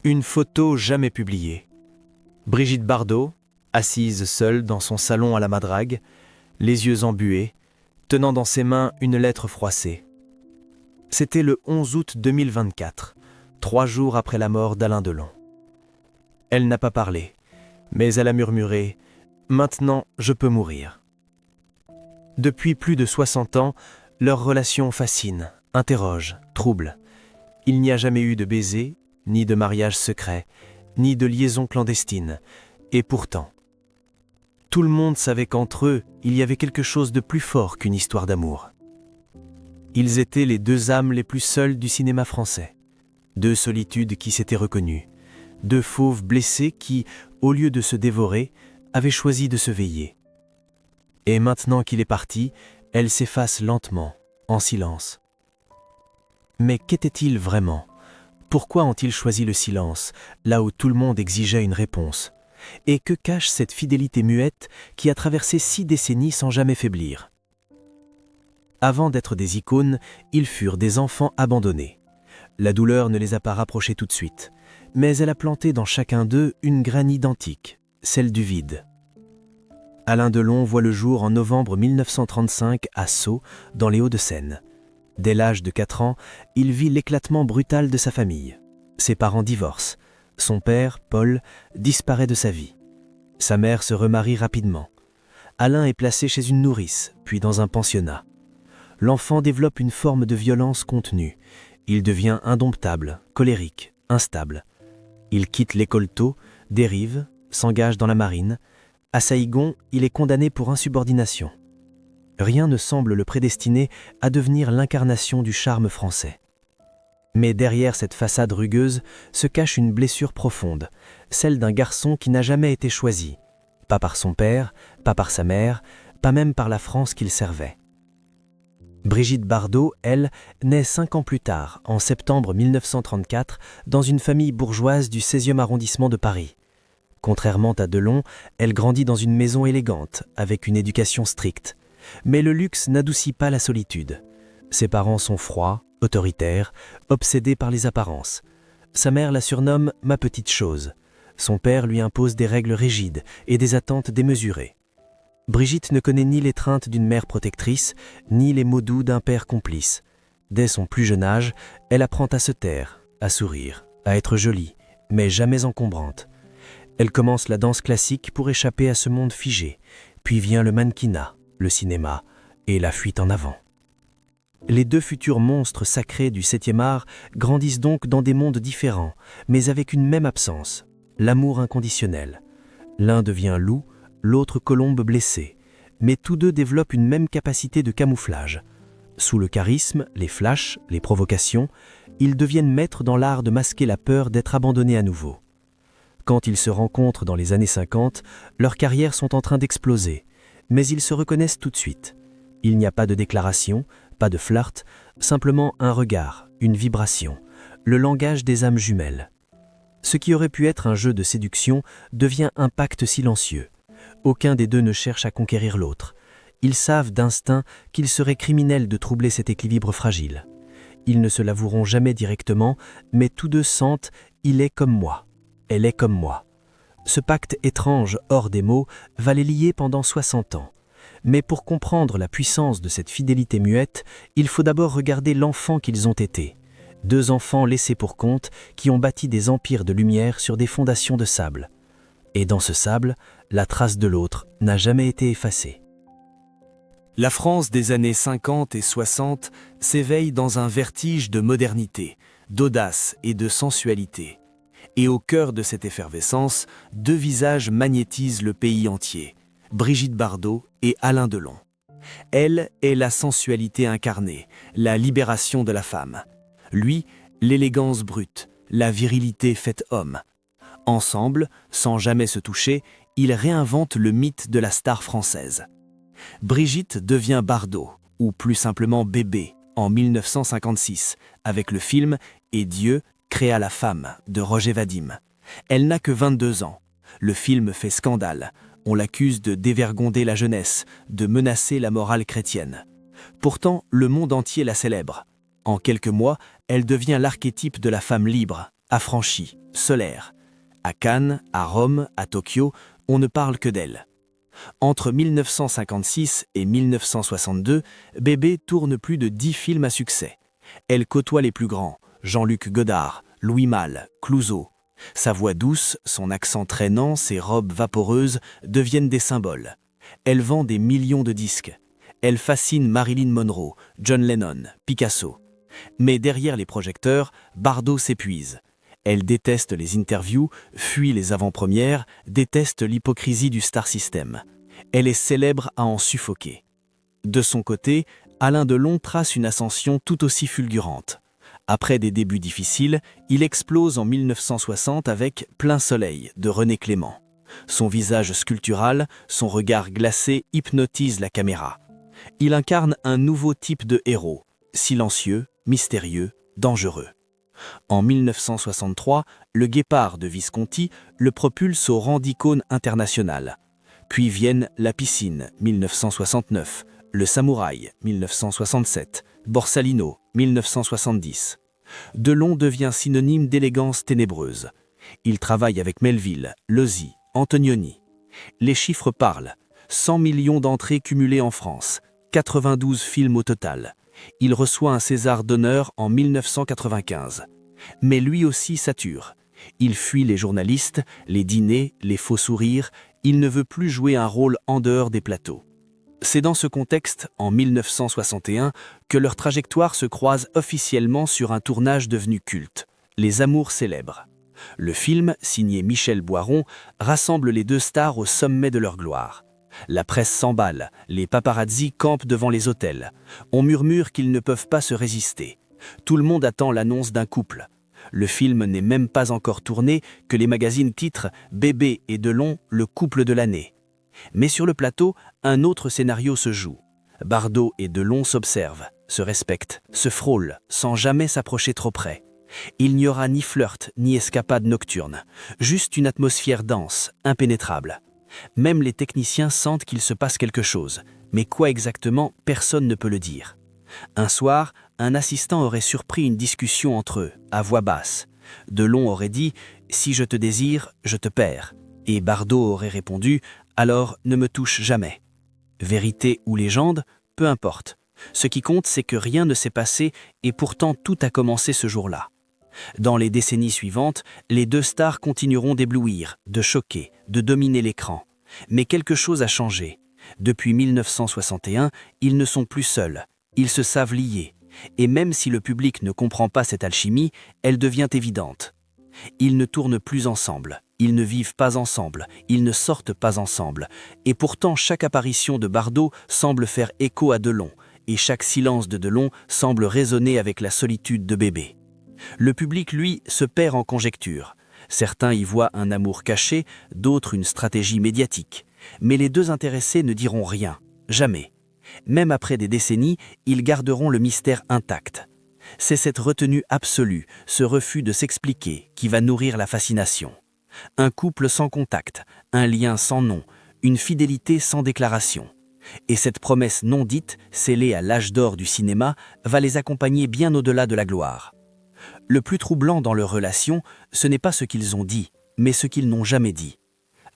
Une photo jamais publiée. Brigitte Bardot, assise seule dans son salon à la Madrague, les yeux embués, tenant dans ses mains une lettre froissée. C'était le 11 août 2024, 3 jours après la mort d'Alain Delon. Elle n'a pas parlé, mais elle a murmuré « Maintenant, je peux mourir ». Depuis plus de 60 ans, leur relation fascine, interroge, trouble. Il n'y a jamais eu de baiser, ni de mariage secret, ni de liaison clandestine. Et pourtant, tout le monde savait qu'entre eux, il y avait quelque chose de plus fort qu'une histoire d'amour. Ils étaient les deux âmes les plus seules du cinéma français. Deux solitudes qui s'étaient reconnues. Deux fauves blessés qui, au lieu de se dévorer, avaient choisi de se veiller. Et maintenant qu'il est parti, elle s'efface lentement, en silence. Mais qu'était-il vraiment ? Pourquoi ont-ils choisi le silence, là où tout le monde exigeait une réponse ? Et que cache cette fidélité muette qui a traversé 6 décennies sans jamais faiblir ? Avant d'être des icônes, ils furent des enfants abandonnés. La douleur ne les a pas rapprochés tout de suite, mais elle a planté dans chacun d'eux une graine identique, celle du vide. Alain Delon voit le jour en novembre 1935 à Sceaux, dans les Hauts-de-Seine. Dès l'âge de 4 ans, il vit l'éclatement brutal de sa famille. Ses parents divorcent. Son père, Paul, disparaît de sa vie. Sa mère se remarie rapidement. Alain est placé chez une nourrice, puis dans un pensionnat. L'enfant développe une forme de violence contenue. Il devient indomptable, colérique, instable. Il quitte l'école tôt, dérive, s'engage dans la marine. À Saïgon, il est condamné pour insubordination. Rien ne semble le prédestiner à devenir l'incarnation du charme français. Mais derrière cette façade rugueuse se cache une blessure profonde, celle d'un garçon qui n'a jamais été choisi, pas par son père, pas par sa mère, pas même par la France qu'il servait. Brigitte Bardot, elle, naît 5 ans plus tard, en septembre 1934, dans une famille bourgeoise du 16e arrondissement de Paris. Contrairement à Delon, elle grandit dans une maison élégante, avec une éducation stricte. Mais le luxe n'adoucit pas la solitude. Ses parents sont froids, autoritaires, obsédés par les apparences. Sa mère la surnomme « ma petite chose ». Son père lui impose des règles rigides et des attentes démesurées. Brigitte ne connaît ni l'étreinte d'une mère protectrice, ni les mots doux d'un père complice. Dès son plus jeune âge, elle apprend à se taire, à sourire, à être jolie, mais jamais encombrante. Elle commence la danse classique pour échapper à ce monde figé, puis vient le mannequinat, le cinéma et la fuite en avant. Les deux futurs monstres sacrés du 7e art grandissent donc dans des mondes différents, mais avec une même absence, l'amour inconditionnel. L'un devient loup, l'autre colombe blessée, mais tous deux développent une même capacité de camouflage. Sous le charisme, les flashs, les provocations, ils deviennent maîtres dans l'art de masquer la peur d'être abandonnés à nouveau. Quand ils se rencontrent dans les années 50, leurs carrières sont en train d'exploser, mais ils se reconnaissent tout de suite. Il n'y a pas de déclaration, pas de flirt, simplement un regard, une vibration, le langage des âmes jumelles. Ce qui aurait pu être un jeu de séduction devient un pacte silencieux. Aucun des deux ne cherche à conquérir l'autre. Ils savent d'instinct qu'il serait criminel de troubler cet équilibre fragile. Ils ne se l'avoueront jamais directement, mais tous deux sentent « il est comme moi, elle est comme moi ». Ce pacte étrange, hors des mots, va les lier pendant 60 ans. Mais pour comprendre la puissance de cette fidélité muette, il faut d'abord regarder l'enfant qu'ils ont été. 2 enfants laissés pour compte qui ont bâti des empires de lumière sur des fondations de sable. Et dans ce sable, la trace de l'autre n'a jamais été effacée. La France des années 50 et 60 s'éveille dans un vertige de modernité, d'audace et de sensualité. Et au cœur de cette effervescence, 2 visages magnétisent le pays entier, Brigitte Bardot et Alain Delon. Elle est la sensualité incarnée, la libération de la femme. Lui, l'élégance brute, la virilité faite homme. Ensemble, sans jamais se toucher, ils réinventent le mythe de la star française. Brigitte devient Bardot, ou plus simplement Bébé, en 1956, avec le film « Et Dieu créa la femme » de Roger Vadim. Elle n'a que 22 ans. Le film fait scandale. On l'accuse de dévergonder la jeunesse, de menacer la morale chrétienne. Pourtant, le monde entier la célèbre. En quelques mois, elle devient l'archétype de la femme libre, affranchie, solaire. À Cannes, à Rome, à Tokyo, on ne parle que d'elle. Entre 1956 et 1962, Bébé tourne plus de 10 films à succès. Elle côtoie les plus grands, Jean-Luc Godard, Louis Malle, Clouzot. Sa voix douce, son accent traînant, ses robes vaporeuses deviennent des symboles. Elle vend des millions de disques. Elle fascine Marilyn Monroe, John Lennon, Picasso. Mais derrière les projecteurs, Bardot s'épuise. Elle déteste les interviews, fuit les avant-premières, déteste l'hypocrisie du star system. Elle est célèbre à en suffoquer. De son côté, Alain Delon trace une ascension tout aussi fulgurante. Après des débuts difficiles, il explose en 1960 avec Plein Soleil de René Clément. Son visage sculptural, son regard glacé hypnotisent la caméra. Il incarne un nouveau type de héros, silencieux, mystérieux, dangereux. En 1963, Le Guépard de Visconti le propulse au rang d'icône internationale. Puis viennent La Piscine, 1969, Le Samouraï, 1967, Borsalino, 1970. Delon devient synonyme d'élégance ténébreuse. Il travaille avec Melville, Lozzi, Antonioni. Les chiffres parlent. 100 millions d'entrées cumulées en France, 92 films au total. Il reçoit un César d'honneur en 1995. Mais lui aussi sature. Il fuit les journalistes, les dîners, les faux sourires. Il ne veut plus jouer un rôle en dehors des plateaux. C'est dans ce contexte, en 1961, que leur trajectoire se croise officiellement sur un tournage devenu culte, Les Amours célèbres. Le film, signé Michel Boiron, rassemble les deux stars au sommet de leur gloire. La presse s'emballe, les paparazzis campent devant les hôtels. On murmure qu'ils ne peuvent pas se résister. Tout le monde attend l'annonce d'un couple. Le film n'est même pas encore tourné que les magazines titrent « Bébé et Delon, le couple de l'année ». Mais sur le plateau, un autre scénario se joue. Bardot et Delon s'observent, se respectent, se frôlent, sans jamais s'approcher trop près. Il n'y aura ni flirt, ni escapade nocturne, juste une atmosphère dense, impénétrable. Même les techniciens sentent qu'il se passe quelque chose, mais quoi exactement, personne ne peut le dire. Un soir, un assistant aurait surpris une discussion entre eux, à voix basse. Delon aurait dit « Si je te désire, je te perds ». Et Bardot aurait répondu « Alors ne me touche jamais ». Vérité ou légende, peu importe. Ce qui compte, c'est que rien ne s'est passé et pourtant tout a commencé ce jour-là. Dans les décennies suivantes, les deux stars continueront d'éblouir, de choquer, de dominer l'écran. Mais quelque chose a changé. Depuis 1961, ils ne sont plus seuls. Ils se savent liés. Et même si le public ne comprend pas cette alchimie, elle devient évidente. Ils ne tournent plus ensemble, ils ne vivent pas ensemble, ils ne sortent pas ensemble. Et pourtant, chaque apparition de Bardot semble faire écho à Delon, et chaque silence de Delon semble résonner avec la solitude de Bébé. Le public, lui, se perd en conjectures. Certains y voient un amour caché, d'autres une stratégie médiatique. Mais les deux intéressés ne diront rien, jamais. Même après des décennies, ils garderont le mystère intact. C'est cette retenue absolue, ce refus de s'expliquer, qui va nourrir la fascination. Un couple sans contact, un lien sans nom, une fidélité sans déclaration. Et cette promesse non dite, scellée à l'âge d'or du cinéma, va les accompagner bien au-delà de la gloire. Le plus troublant dans leur relation, ce n'est pas ce qu'ils ont dit, mais ce qu'ils n'ont jamais dit.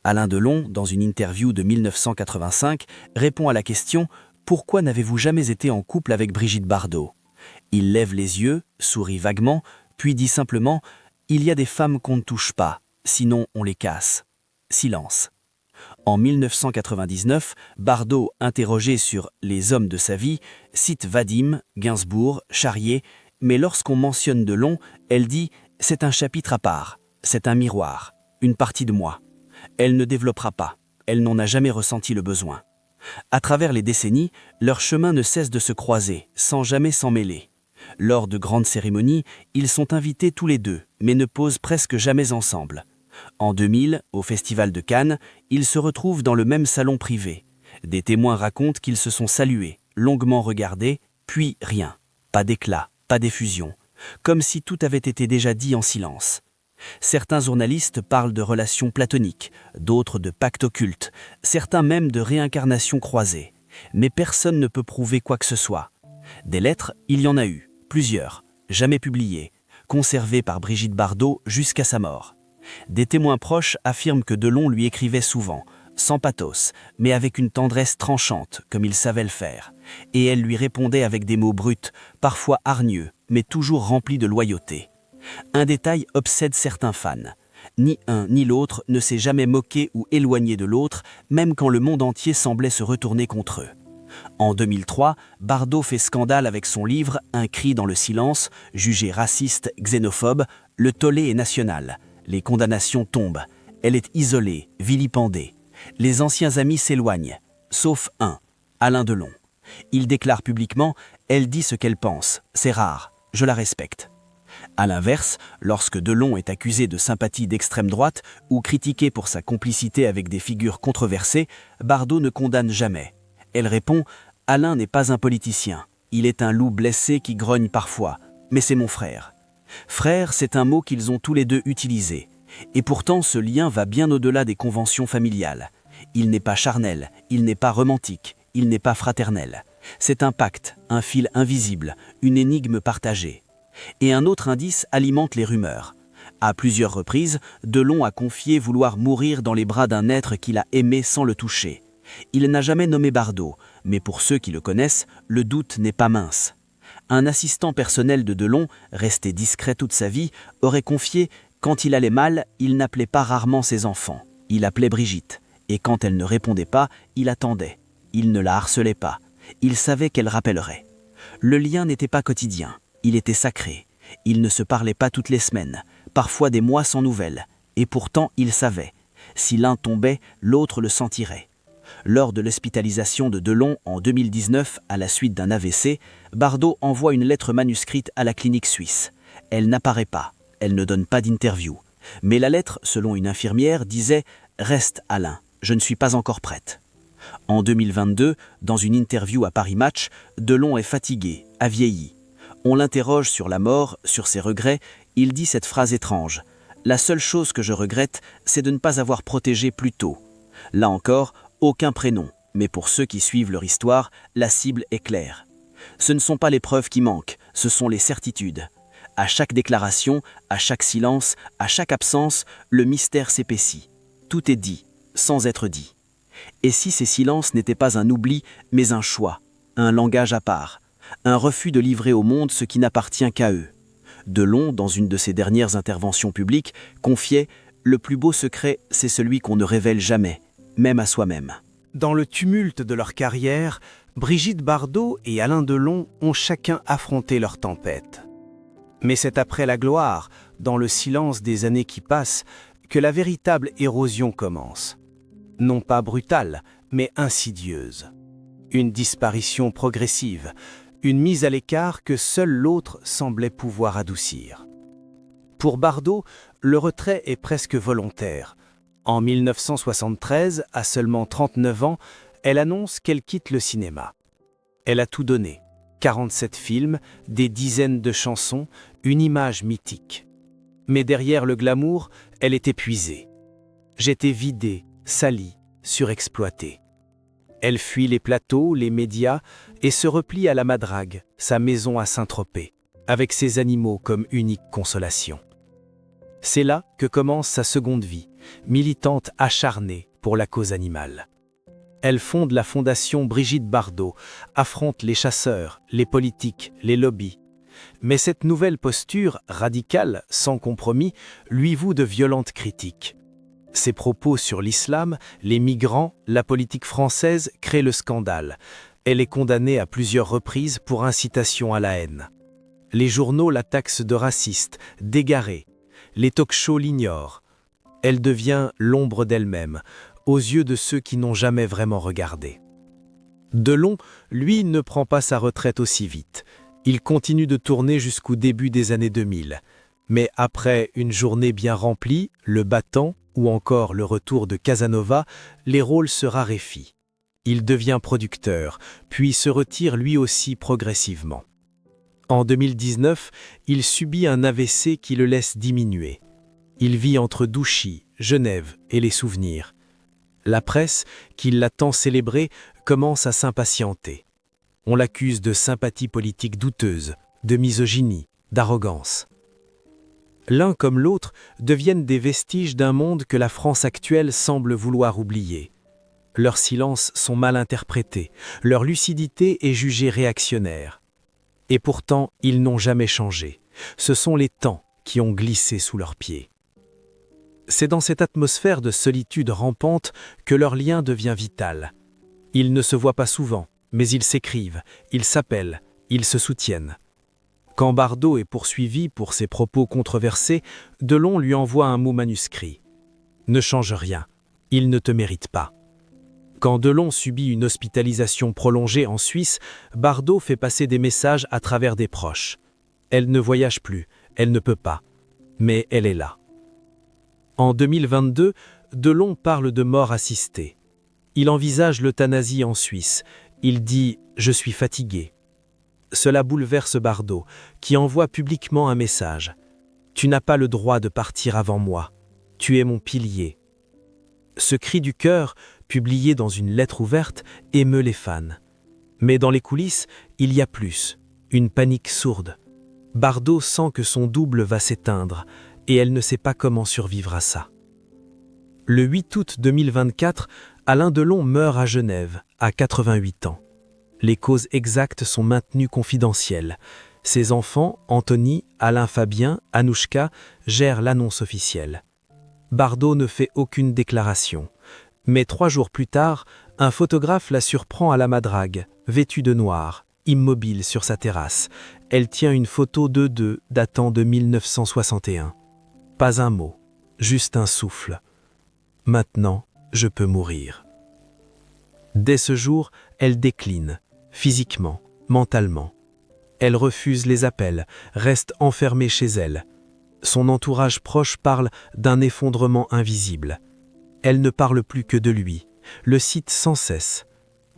Alain Delon, dans une interview de 1985, répond à la question « Pourquoi n'avez-vous jamais été en couple avec Brigitte Bardot ?» Il lève les yeux, sourit vaguement, puis dit simplement « Il y a des femmes qu'on ne touche pas, sinon on les casse. » Silence. En 1999, Bardot, interrogé sur « les hommes de sa vie », cite Vadim, Gainsbourg, Charrier, mais lorsqu'on mentionne Delon, elle dit « C'est un chapitre à part, c'est un miroir, une partie de moi. » Elle ne développera pas, elle n'en a jamais ressenti le besoin. À travers les décennies, leurs chemins ne cessent de se croiser, sans jamais s'en mêler. Lors de grandes cérémonies, ils sont invités tous les deux, mais ne posent presque jamais ensemble. En 2000, au Festival de Cannes, ils se retrouvent dans le même salon privé. Des témoins racontent qu'ils se sont salués, longuement regardés, puis rien. Pas d'éclat, pas d'effusion. Comme si tout avait été déjà dit en silence. Certains journalistes parlent de relations platoniques, d'autres de pactes occultes, certains même de réincarnations croisées. Mais personne ne peut prouver quoi que ce soit. Des lettres, il y en a eu, plusieurs, jamais publiées, conservé par Brigitte Bardot jusqu'à sa mort. Des témoins proches affirment que Delon lui écrivait souvent, sans pathos, mais avec une tendresse tranchante, comme il savait le faire. Et elle lui répondait avec des mots bruts, parfois hargneux, mais toujours remplis de loyauté. Un détail obsède certains fans. Ni un ni l'autre ne s'est jamais moqué ou éloigné de l'autre, même quand le monde entier semblait se retourner contre eux. En 2003, Bardot fait scandale avec son livre « Un cri dans le silence », jugé raciste, xénophobe. Le tollé est national. Les condamnations tombent. Elle est isolée, vilipendée. Les anciens amis s'éloignent, sauf un, Alain Delon. Il déclare publiquement « Elle dit ce qu'elle pense, c'est rare, je la respecte ». A l'inverse, lorsque Delon est accusé de sympathie d'extrême droite ou critiqué pour sa complicité avec des figures controversées, Bardot ne condamne jamais. Elle répond « Alain n'est pas un politicien, il est un loup blessé qui grogne parfois, mais c'est mon frère ». Frère, c'est un mot qu'ils ont tous les deux utilisé. Et pourtant, ce lien va bien au-delà des conventions familiales. Il n'est pas charnel, il n'est pas romantique, il n'est pas fraternel. C'est un pacte, un fil invisible, une énigme partagée. Et un autre indice alimente les rumeurs. À plusieurs reprises, Delon a confié vouloir mourir dans les bras d'un être qu'il a aimé sans le toucher. Il n'a jamais nommé Bardot, mais pour ceux qui le connaissent, le doute n'est pas mince. Un assistant personnel de Delon, resté discret toute sa vie, aurait confié « Quand il allait mal, il n'appelait pas rarement ses enfants. Il appelait Brigitte. Et quand elle ne répondait pas, il attendait. Il ne la harcelait pas. Il savait qu'elle rappellerait. Le lien n'était pas quotidien. Il était sacré. Ils ne se parlaient pas toutes les semaines, parfois des mois sans nouvelles. Et pourtant, il savait. Si l'un tombait, l'autre le sentirait. Lors de l'hospitalisation de Delon en 2019 à la suite d'un AVC, Bardot envoie une lettre manuscrite à la clinique suisse. Elle n'apparaît pas, elle ne donne pas d'interview. Mais la lettre, selon une infirmière, disait « Reste Alain, je ne suis pas encore prête ». En 2022, dans une interview à Paris Match, Delon est fatigué, a vieilli. On l'interroge sur la mort, sur ses regrets, il dit cette phrase étrange « La seule chose que je regrette, c'est de ne pas avoir protégé plus tôt ». Là encore, aucun prénom, mais pour ceux qui suivent leur histoire, la cible est claire. Ce ne sont pas les preuves qui manquent, ce sont les certitudes. À chaque déclaration, à chaque silence, à chaque absence, le mystère s'épaissit. Tout est dit, sans être dit. Et si ces silences n'étaient pas un oubli, mais un choix, un langage à part, un refus de livrer au monde ce qui n'appartient qu'à eux. Delon, dans une de ses dernières interventions publiques, confiait « Le plus beau secret, c'est celui qu'on ne révèle jamais, même à soi-même ». Dans le tumulte de leur carrière, Brigitte Bardot et Alain Delon ont chacun affronté leur tempête. Mais c'est après la gloire, dans le silence des années qui passent, que la véritable érosion commence. Non pas brutale, mais insidieuse. Une disparition progressive, une mise à l'écart que seul l'autre semblait pouvoir adoucir. Pour Bardot, le retrait est presque volontaire. En 1973, à seulement 39 ans, elle annonce qu'elle quitte le cinéma. Elle a tout donné. 47 films, des dizaines de chansons, une image mythique. Mais derrière le glamour, elle est épuisée. J'étais vidée, salie, surexploitée. Elle fuit les plateaux, les médias et se replie à la Madrague, sa maison à Saint-Tropez, avec ses animaux comme unique consolation. C'est là que commence sa seconde vie, militante acharnée pour la cause animale. Elle fonde la fondation Brigitte Bardot, affronte les chasseurs, les politiques, les lobbies. Mais cette nouvelle posture, radicale, sans compromis, lui voue de violentes critiques. Ses propos sur l'islam, les migrants, la politique française créent le scandale. Elle est condamnée à plusieurs reprises pour incitation à la haine. Les journaux la taxent de raciste, d'égarée. Les talk-shows l'ignorent. Elle devient l'ombre d'elle-même, aux yeux de ceux qui n'ont jamais vraiment regardé. Delon, lui, ne prend pas sa retraite aussi vite. Il continue de tourner jusqu'au début des années 2000. Mais après une journée bien remplie, le battant, ou encore le retour de Casanova, les rôles se raréfient. Il devient producteur, puis se retire lui aussi progressivement. En 2019, il subit un AVC qui le laisse diminuer. Il vit entre Douchy, Genève et les souvenirs. La presse, qui l'a tant célébré, commence à s'impatienter. On l'accuse de sympathie politique douteuse, de misogynie, d'arrogance. L'un comme l'autre deviennent des vestiges d'un monde que la France actuelle semble vouloir oublier. Leurs silences sont mal interprétés, leur lucidité est jugée réactionnaire. Et pourtant, ils n'ont jamais changé. Ce sont les temps qui ont glissé sous leurs pieds. C'est dans cette atmosphère de solitude rampante que leur lien devient vital. Ils ne se voient pas souvent, mais ils s'écrivent, ils s'appellent, ils se soutiennent. Quand Bardot est poursuivi pour ses propos controversés, Delon lui envoie un mot manuscrit. « Ne change rien, il ne te mérite pas ». Quand Delon subit une hospitalisation prolongée en Suisse, Bardot fait passer des messages à travers des proches. Elle ne voyage plus, elle ne peut pas, mais elle est là. En 2022, Delon parle de mort assistée. Il envisage l'euthanasie en Suisse. Il dit « Je suis fatigué ». Cela bouleverse Bardot, qui envoie publiquement un message. « Tu n'as pas le droit de partir avant moi. Tu es mon pilier. » Ce cri du cœur, publié dans une lettre ouverte, émeut les fans. Mais dans les coulisses, il y a plus, une panique sourde. Bardot sent que son double va s'éteindre, et elle ne sait pas comment survivre à ça. Le 8 août 2024, Alain Delon meurt à Genève, à 88 ans. Les causes exactes sont maintenues confidentielles. Ses enfants, Anthony, Alain Fabien, Anouchka, gèrent l'annonce officielle. Bardot ne fait aucune déclaration. Mais 3 jours plus tard, un photographe la surprend à la Madrague, vêtue de noir, immobile sur sa terrasse. Elle tient une photo d'eux deux datant de 1961. Pas un mot, juste un souffle. Maintenant, je peux mourir. Dès ce jour, elle décline, physiquement, mentalement. Elle refuse les appels, reste enfermée chez elle. Son entourage proche parle d'un effondrement invisible. Elle ne parle plus que de lui, le cite sans cesse.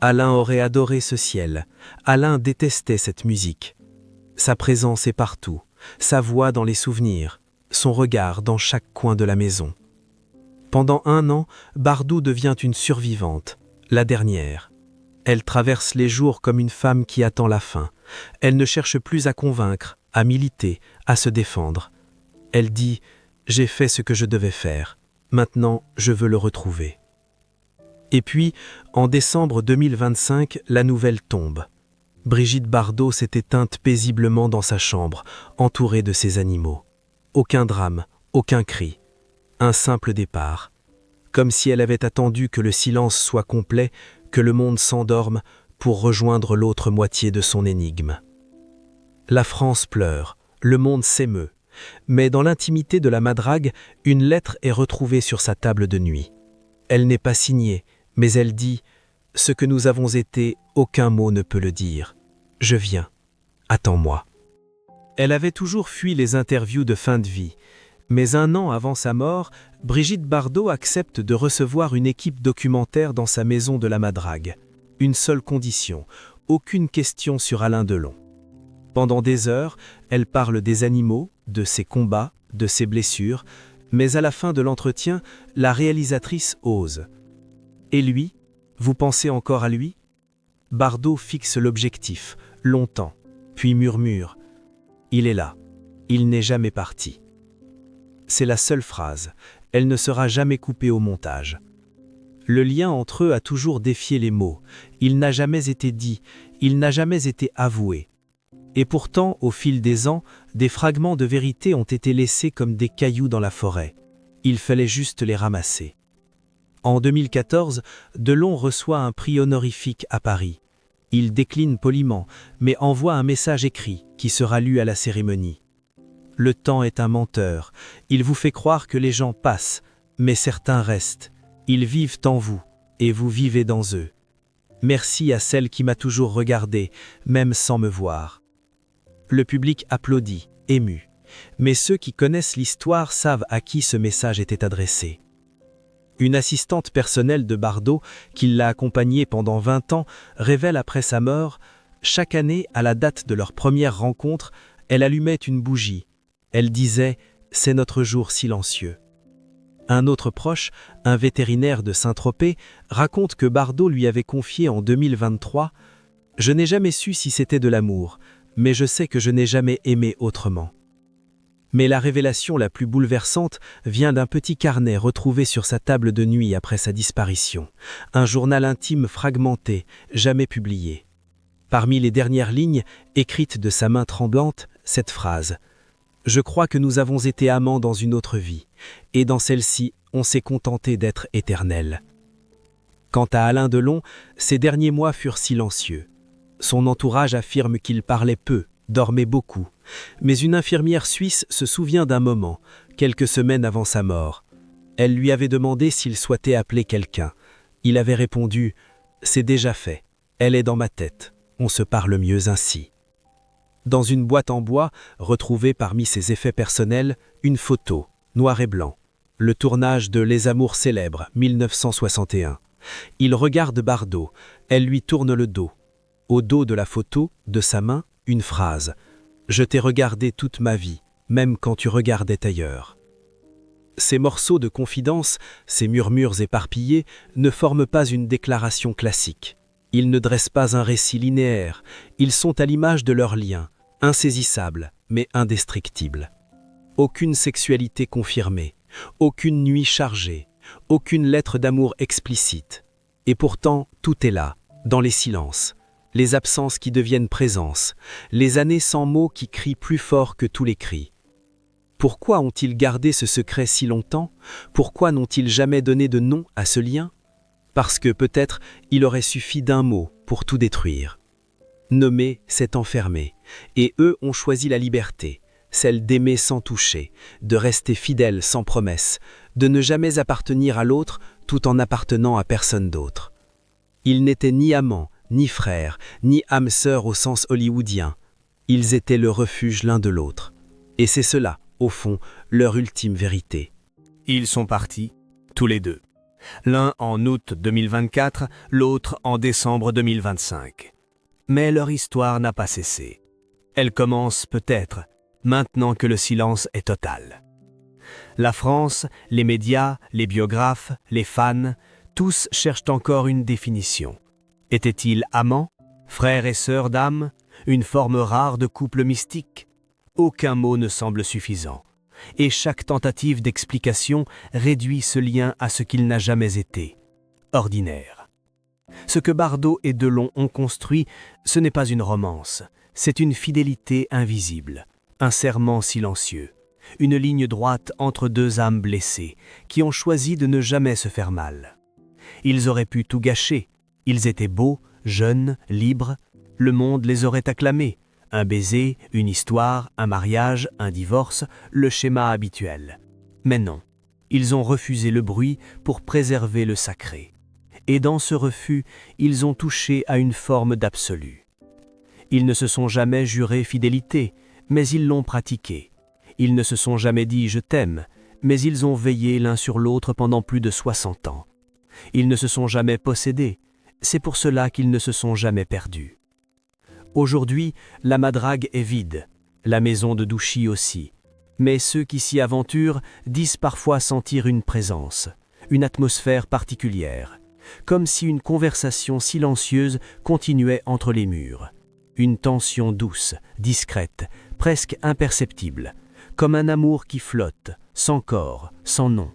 Alain aurait adoré ce ciel, Alain détestait cette musique. Sa présence est partout, sa voix dans les souvenirs, son regard dans chaque coin de la maison. Pendant 1 an, Bardot devient une survivante, la dernière. Elle traverse les jours comme une femme qui attend la fin. Elle ne cherche plus à convaincre, à militer, à se défendre. Elle dit « J'ai fait ce que je devais faire. Maintenant, je veux le retrouver. » Et puis, en décembre 2025, la nouvelle tombe. Brigitte Bardot s'est éteinte paisiblement dans sa chambre, entourée de ses animaux. Aucun drame, aucun cri. Un simple départ. Comme si elle avait attendu que le silence soit complet, que le monde s'endorme pour rejoindre l'autre moitié de son énigme. La France pleure, le monde s'émeut, mais dans l'intimité de la Madrague, une lettre est retrouvée sur sa table de nuit. Elle n'est pas signée, mais elle dit « Ce que nous avons été, aucun mot ne peut le dire. Je viens. Attends-moi. » Elle avait toujours fui les interviews de fin de vie, mais 1 an avant sa mort, Brigitte Bardot accepte de recevoir une équipe documentaire dans sa maison de la Madrague. Une seule condition, aucune question sur Alain Delon. Pendant des heures, elle parle des animaux, de ses combats, de ses blessures, mais à la fin de l'entretien, la réalisatrice ose. « Et lui? Vous pensez encore à lui ?» Bardot fixe l'objectif, longtemps, puis murmure « Il est là, il n'est jamais parti. » C'est la seule phrase, elle ne sera jamais coupée au montage. Le lien entre eux a toujours défié les mots, il n'a jamais été dit, il n'a jamais été avoué. Et pourtant, au fil des ans, des fragments de vérité ont été laissés comme des cailloux dans la forêt. Il fallait juste les ramasser. En 2014, Delon reçoit un prix honorifique à Paris. Il décline poliment, mais envoie un message écrit qui sera lu à la cérémonie. Le temps est un menteur. Il vous fait croire que les gens passent, mais certains restent. Ils vivent en vous, et vous vivez dans eux. Merci à celle qui m'a toujours regardé, même sans me voir. Le public applaudit, ému. Mais ceux qui connaissent l'histoire savent à qui ce message était adressé. Une assistante personnelle de Bardot, qui l'a accompagnée pendant 20 ans, révèle après sa mort « Chaque année, à la date de leur première rencontre, elle allumait une bougie. Elle disait « C'est notre jour silencieux ». Un autre proche, un vétérinaire de Saint-Tropez, raconte que Bardot lui avait confié en 2023 « Je n'ai jamais su si c'était de l'amour, mais je sais que je n'ai jamais aimé autrement. » Mais la révélation la plus bouleversante vient d'un petit carnet retrouvé sur sa table de nuit après sa disparition. Un journal intime fragmenté, jamais publié. Parmi les dernières lignes, écrites de sa main tremblante, cette phrase « Je crois que nous avons été amants dans une autre vie, et dans celle-ci, on s'est contenté d'être éternel. » Quant à Alain Delon, ses derniers mois furent silencieux. Son entourage affirme qu'il parlait peu, dormait beaucoup. Mais une infirmière suisse se souvient d'un moment, quelques semaines avant sa mort. Elle lui avait demandé s'il souhaitait appeler quelqu'un. Il avait répondu « C'est déjà fait, elle est dans ma tête, on se parle mieux ainsi ». Dans une boîte en bois, retrouvée parmi ses effets personnels, une photo, noir et blanc. Le tournage de Les Amours célèbres, 1961. Il regarde Bardot, elle lui tourne le dos. Au dos de la photo, de sa main, une phrase « Je t'ai regardé toute ma vie, même quand tu regardais ailleurs ». Ces morceaux de confidence, ces murmures éparpillés, ne forment pas une déclaration classique. Ils ne dressent pas un récit linéaire, ils sont à l'image de leur lien, insaisissables, mais indestructibles. Aucune sexualité confirmée, aucune nuit chargée, aucune lettre d'amour explicite. Et pourtant, tout est là, dans les silences. Les absences qui deviennent présence, les années sans mots qui crient plus fort que tous les cris. Pourquoi ont-ils gardé ce secret si longtemps? Pourquoi n'ont-ils jamais donné de nom à ce lien? Parce que peut-être il aurait suffi d'un mot pour tout détruire. Nommer, c'est enfermer, et eux ont choisi la liberté, celle d'aimer sans toucher, de rester fidèle sans promesse, de ne jamais appartenir à l'autre tout en appartenant à personne d'autre. Ils n'étaient ni amants, ni frères, ni âmes sœurs au sens hollywoodien. Ils étaient le refuge l'un de l'autre. Et c'est cela, au fond, leur ultime vérité. Ils sont partis, tous les deux. L'un en août 2024, l'autre en décembre 2025. Mais leur histoire n'a pas cessé. Elle commence peut-être, maintenant que le silence est total. La France, les médias, les biographes, les fans, tous cherchent encore une définition. Étaient-ils amants, frères et sœurs d'âme, une forme rare de couple mystique? Aucun mot ne semble suffisant, et chaque tentative d'explication réduit ce lien à ce qu'il n'a jamais été, ordinaire. Ce que Bardot et Delon ont construit, ce n'est pas une romance, c'est une fidélité invisible, un serment silencieux, une ligne droite entre deux âmes blessées, qui ont choisi de ne jamais se faire mal. Ils auraient pu tout gâcher. Ils étaient beaux, jeunes, libres, le monde les aurait acclamés. Un baiser, une histoire, un mariage, un divorce, le schéma habituel. Mais non, ils ont refusé le bruit pour préserver le sacré. Et dans ce refus, ils ont touché à une forme d'absolu. Ils ne se sont jamais juré fidélité, mais ils l'ont pratiquée. Ils ne se sont jamais dit « je t'aime », mais ils ont veillé l'un sur l'autre pendant plus de 60 ans. Ils ne se sont jamais possédés. C'est pour cela qu'ils ne se sont jamais perdus. Aujourd'hui, la Madrague est vide, la maison de Douchy aussi. Mais ceux qui s'y aventurent disent parfois sentir une présence, une atmosphère particulière, comme si une conversation silencieuse continuait entre les murs. Une tension douce, discrète, presque imperceptible, comme un amour qui flotte, sans corps, sans nom.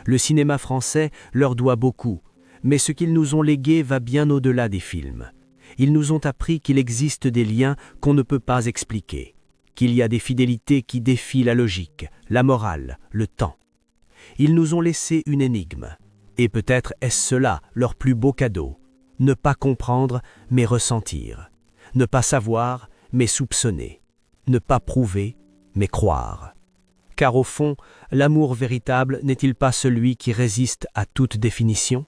Le cinéma français leur doit beaucoup, mais ce qu'ils nous ont légué va bien au-delà des films. Ils nous ont appris qu'il existe des liens qu'on ne peut pas expliquer, qu'il y a des fidélités qui défient la logique, la morale, le temps. Ils nous ont laissé une énigme, et peut-être est-ce cela leur plus beau cadeau, ne pas comprendre mais ressentir, ne pas savoir mais soupçonner, ne pas prouver mais croire. Car au fond, l'amour véritable n'est-il pas celui qui résiste à toute définition ?